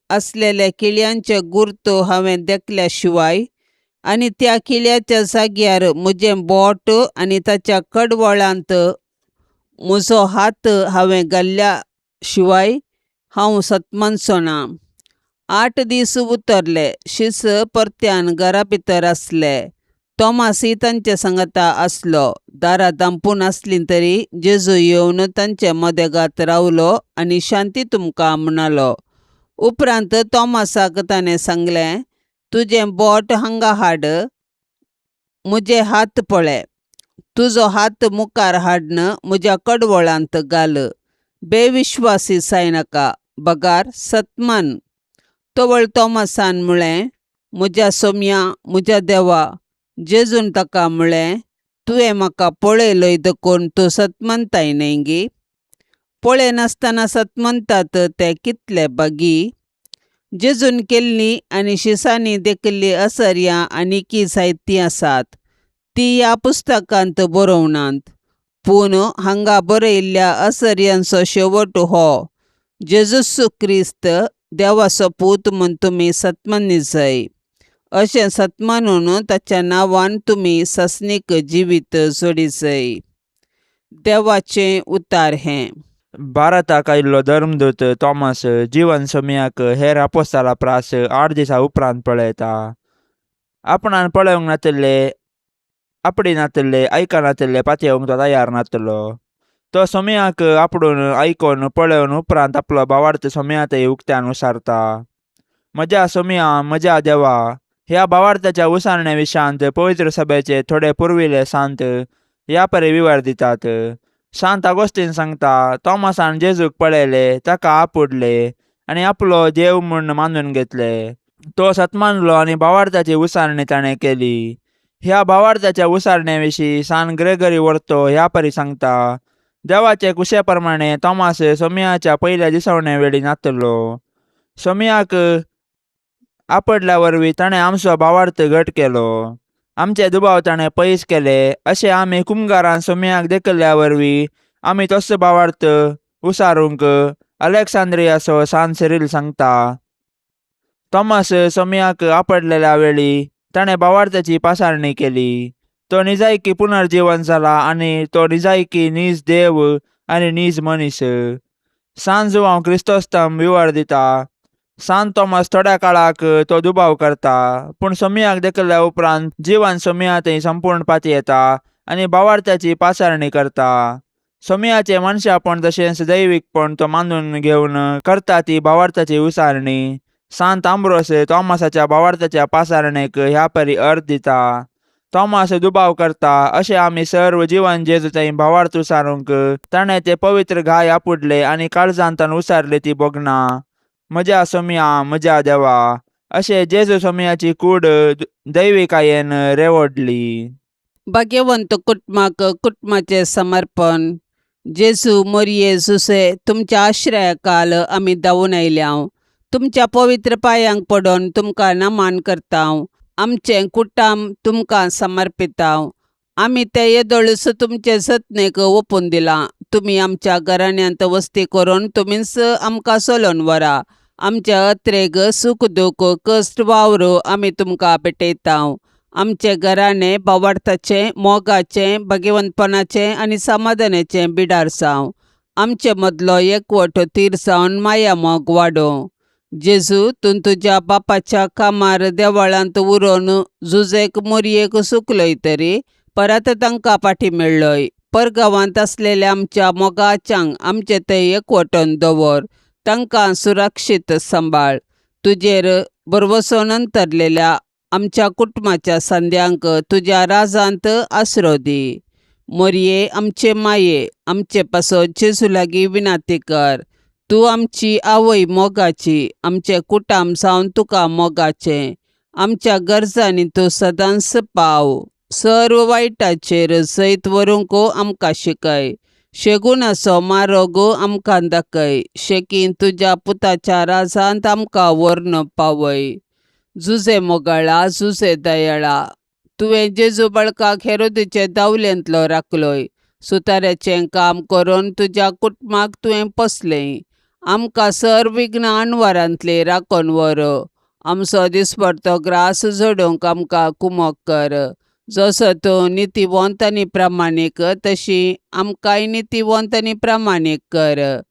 आसलेले किळयांचे गुर्त हांवें देखल्या शिवाय आनी त्या किळयाच्या जाग्यार म्हजें बोट आनी ताच्या कडवळांत म्हजो हात हांवें घाल्ल्या शिवाय हांव सतमानचो ना. 8 दीस उतरले. शीस परत्यान घरा भितर आसले. तोमासय तांचे सांगाता आसलो. दारां धांपून आसलीं तरी जेजू येवन तांचे मदेगांत रावलो आनी शांती तुमकां म्हणलो. उपरांत तोमासाक ताणें सांगलें, तुजें बोट हांगा हाड, म्हजे हात पळय. तुजो हात मुखार हाडन म्हज्या कडवळांत घाल. बेविश्वासी जायनाका, बगार सतमान. तोवळ तोमासान म्हळें, म्हज्या सोम्या, म्हज्या देवा. जेजून ताका म्हळें, तुवें म्हाका पळयलय देखून तूं सतमनताय न्हय गे. पळय नासतना सतमनतात ते कितले बागी. जेजून केल्लीं आनी शिसांनी देखिल्लीं असर्यां आनीकी जायतीं आसात. तीं ह्या पुस्तकांत बरोवनात. पूण हांगा बरयिल्ल्या असर्यांचो शेवट हो, जेजूस क्रिस्त देवाचो पूत म्हूण तुमी सतमनी जाय. अशें सतमानून ताच्या नांवान तुमी ससनीक जिवीत जोडी जाय. देवाचें उतार हें. भारताक आयिल्लो धर्मदूत तोमास जिवन सोम्याक हेर आपोस्ताला प्रास 8 दिसां उपरांत पळयता. आपणान पळोवंक नातिल्ले, आपडी नातिल्ले, आयका नातिल्ले पातयेवंक तो तयार नातलो. तो सोम्याक आपणून आयकून पळोवन उपरांत आपलो भावार्थ सोम्यातय उक्त्यान उसारता. म्हज्या सोम्या, म्हज्या देवा. ह्या भावार्थाच्या उसारणे विशांत पवित्र सभेचे थोडे पुर्विले सांत ह्या परी विवर दितात. सांत आगोस्तीन सांगता, तोमासान जेजूक पळयले, ताका आपुडले आनी आपलो देव म्हूण मानून घेतले. तो सतमानलो आनी भावार्थाची उसारणी ताणें केली. ह्या भावार्थाच्या उसारणे विशीं सांत ग्रेगरी वर्तो ह्या परी सांगता, देवाचे कुशे प्रमाणे तोमास सोम्याच्या पयल्या दिसवणे वेळी नातलो. सोम्याक आपडल्या वरवीं ताणें आमचो भावार्थ घट केलो. आमचे दुबाव ताणें पयस केले. अशें आमी कुमगारान सोम्याक देखिल्ल्या वरवीं आमी तसो भावार्थ उसारूंक अलेक्सांद्रियाचो सांत सिरील सांगता. तोमास सोम्याक आपडलेल्या वेळी ताणें भावार्थाची पासारणी केली. तो निजायकी पुनर्जीवन जाला आनी तो निजायकी नीज देव आनी नीज मनीस. सांजू हांव क्रिस्तोस्तंभ विवर दिता. सांत तोमास थोड्या काळाक तो दुबाव करता, पूण सोम्याक देखिल्ल्या उपरांत जिवन सोम्यातय संपूर्ण पाती येता आनी भावार्थाची पासारणी करता. सोम्याचे मनशापण तशेंच दैवीकपण तो मानून घेवन करता ती भावार्थाची उसारणी. सांत आंब्रोस तोमासाच्या भावार्थाच्या पासारणेक ह्या परी अर्थ दिता. तोमास दुबाव करता, अशें आमी सर्व जिवन जेजूचें भावार्थ उसारूंक ताणें ते पवित्र घाय आपुडले आनी काळजांतन उसारली ती बोगना. म्हज्या सोम्या, म्हज्या देवा. अशें जेजू सोम्याची कूड दैविकायेन रेवडली. भाग्यवंत कुटुंबाक कुटुंबाचें समर्पण. जेजू मोरये सुसे तुमच्या आश्रयाकाल आमी धांवून आयल्याव. तुमच्या पवित्र पांयांक पडोन तुमकां नमान करतांव. आमचें कुटाम तुमकां समर्पितांव. आमी ते येदोळस तुमचे जतनेक ओपून दिलां. तुमी आमच्या घराण्यांत वस्ती करून तुमीच आमकां चलोवन व्हरा. आमच्या अत्रेक सूख दूख कश्ट वावरू आमी तुमकां पेटयतांव. आमचे घराणे भावार्थाचें मोगाचें भाग्यवंतपणाचें आनी समाधानाचें बिडार जावं. आमचे मदलो एकवट तीर जावन माया मोग वाडोवं. जेजू तूं तुज्या बापाच्या कामार देवळांत उरोवन जुजेक मोरयेक सुकलय तरी परत तांकां फाटीं मेळ्ळय. परगांवांत आसलेल्या आमच्या मोगाच्यांक आमचे थंय एकवटून दवर. तांकां सुरक्षीत सांबाळ. तुजेर भरवसोन अंतरलेल्या आमच्या कुटुंबाच्या संद्यांक तुज्या राजांत आसरो दी. मोरये आमचे माये, आमचे पासो जेजू लागीं विनाती कर. तूं आमची आवय मोगाची, आमचे कुटाम जावन तुका मोगाचें. आमच्या गरजांनी तूं सदांच पाव. सर्व वायटाचेर जैत व्हरूंक आमकां शिकय. शेगुनाचो मार्ग आमकां दाखय. शेकीन तुज्या पुताच्या राजांत आमकां व्हरून पावय. जुजे मोगाळा, जुजे दयाळा, तुवें जेजू बाळकाक हेरोदेचे दावल्यांतलो राखलोय. सुताऱ्याचें काम करून तुज्या कुटुंबाक तुवें पोसलें. आमकां सर विघ्न अणवारांतले राखून व्हर. आमचो दिसपडतो ग्रास झडोवंक आमकां कुमोग कर. जसो तूं नितीवंत आनी प्रामाणीक तशी आमकांय नितीवंत आनी प्रामाणीक कर.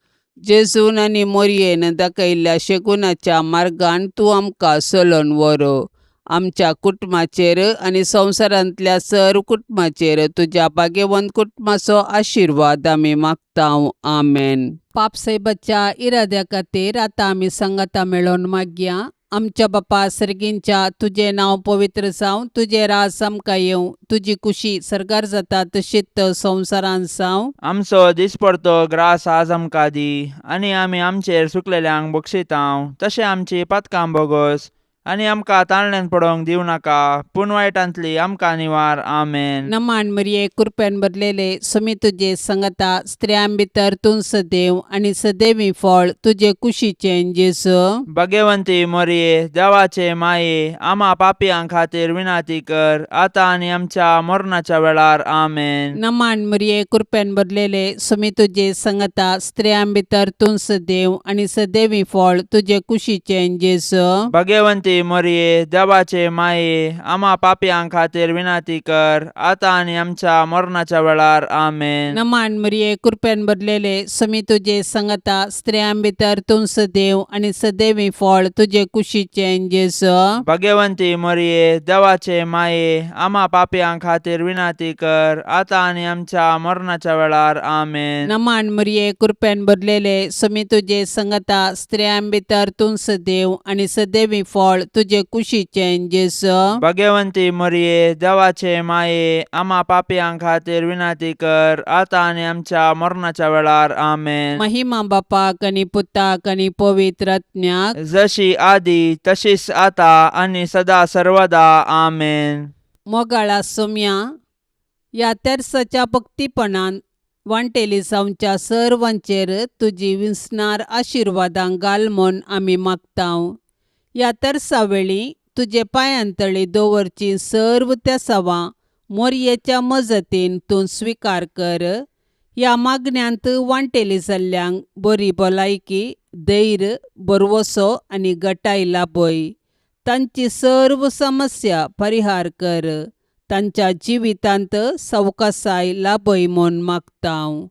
जेजून आनी मोरयेन दाखयल्ल्या शेगुनाच्या मार्गान तूं आमकां चलोवन व्हर. आमच्या कुटुंबाचेर आनी संवसारांतल्या सर कुटुंबाचेर तुज्या भाग्यवंत कुटुंबाचो आशिर्वाद आमी मागतांव. आमेन. पापसाहेबाच्या इराद्या खातीर आतां आमी संगता मेळोन मागया. आमच्या बापा सर्गींच्या तुजें नांव पवित्र जावं. तुजें रास आमकां येवं. तुजी कुशी सरकार जाता तशीच संवसारांत जावं. आमचो दिसपडतो ग्रास आज आमकां दी. आनी आमी आमचेर सुकलेल्यांक बक्षितांव. तशें आमची पातकां बोगोस आनी आमकां ताळण्यांत पडोवंक दिवं नाका, पूण वायटांतली आमकां निवार. आमेन. नमान मरिये कृपेन भरलेले समी तुजे संगता स्त्रियां भितर तूं सदैव आनी सदैवी फळ तुजे कुशीचें जेजू. भाग्यवंती मोरये, देवाचे माये, आम्हा पापियां खातीर विनाती कर, आतां आनी आमच्या मरणाच्या वेळार. आमेन. नमान मरिये कृपेन भरलेले समी तुजे संगता स्त्रियां भितर तूं सदैव आनी सदैवी फळ तुजे कुशीचें जेजू. भाग्यवंती मोरये, देवाचे माये, आम्हा पापियां खातीर विनाती कर, आतां आनी आमच्या मरणाच्या वेळार. आमेन. नमान मरिये कृपेन भरलेले समी तुजे संगता स्त्रियां भितर तूं सदैव आनी सदैवी फळ तुजे कुशीचें जेजू. भाग्यवंती मोरये, देवाचे माये, आम्हा पापियां खातीर विनाती कर, आतां आनी आमच्या मरणाच्या वेळार. आमेन. नमान मरिये कृपेन भरलेले समी तुजे संगता स्त्रियां भितर तूं सदैव आनी सदैवी फळ तुजे कुशीचें जेजू. भाग्यवंती मोरये, देवाचे माये, आम्हा पापियां खातीर विनाती कर, आतां आनी आमच्या मरणाच्या वेळार. आमेन. महिमा बापाक आनी पुताक आनी पवित्र आत्म्याक, जशी आदी तशीच आता आनी सदा सर्वदा. आमेन. मोगाळा सोम्या, ह्या तेर्साच्या भक्तीपणान वांटेली जावच्या सर्वांचेर तुजी विस्नार आशिर्वादां घाल म्हूण आमी मागतांव. ह्या तेर्सा वेळी तुजे पांयांतळी दवरची सर्व त्या सवां मोरयेच्या मजतीन तूं स्विकार कर. ह्या मागण्यांत वांटेली जाल्ल्यांक बरी भलायकी, धैर्य, बरवसो आनी घटाय लाभय. तांची सर्व समस्या परिहार कर. तांच्या जिवितांत सवकासाय लाभय म्हूण मागतांव.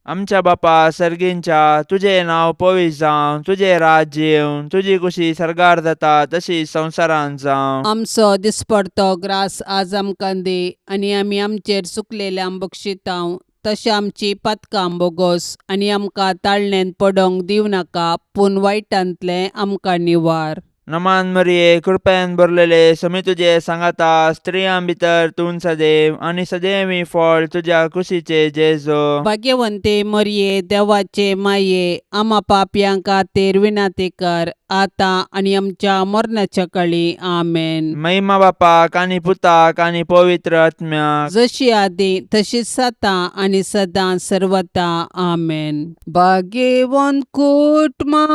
आमच्या बापा सर्गींच्या, तुझे नाव पवित्र जावं. तुझे राज्य येवं. तुझी कुशी सरकार जाता तशी संवसारांत जावं. आमचो दिसपडतो ग्रास आज आमकां दे. आनी आमी आमचेर चुकलेल्यांक बक्षितांव. तशें आमची पातकां बोगोस आनी आमकां ताळण्यांत पडोवंक दिवं नाका, पूण वायटांतलें आमकां निवार. नमान मरिये कृपेन भरलेले समी तुझे सांगाता स्त्रियां भितर तूं सदैव आणि सदैवी फळ तुझ्या कुशीचे जेजो. भाग्यवंते मरिये देवाचे माये आम्हा पापयांक खातीर विनाती कर आता आणि आमच्या मरणाच्या काळी आमेन. महिमा बापाक आणि पुताक आणि पवित्र आत्म्याक जशी आदी तशीच साता आणि सदां सर्वता आमेन. भाग्यवंत कुटमा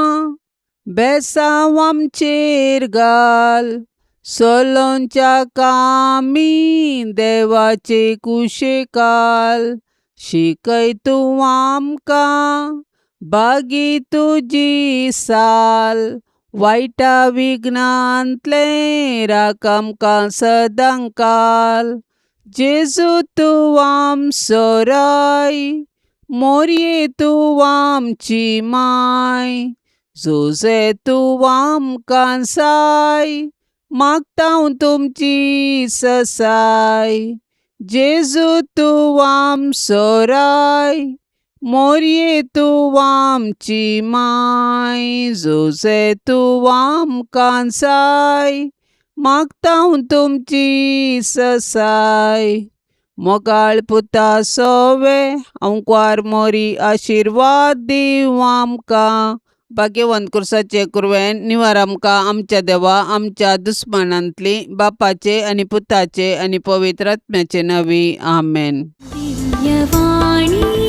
बेसांव आमचेर घाल सोलोंच्या कामी देवाचे कुशेकाल शिकय तूं आमकां बागी तुजी साल वायटा विघ्नांतले राख आमकां सदांकाल. जेजू तूं आमचो राय मोरये तूं आमची माय जोजे तूं आमकां साय मागता तुमची ससाय. जेजू तूं आमचो राय मोरये तूं आमची माय जोजे तूं आमकां साय मागता तुमची ससाय. मोगाळ पुता सोवे अंकवार मोरी आशिर्वाद दिव आमकां. भाग्यवंत कुर्साचे कुरवेन निवार आमकां आमच्या देवा आमच्या दुस्मानांतली बापाचे आणि पुताचे आणि पवित्र आत्म्याचे नवी आमेन. दिव्यवाणी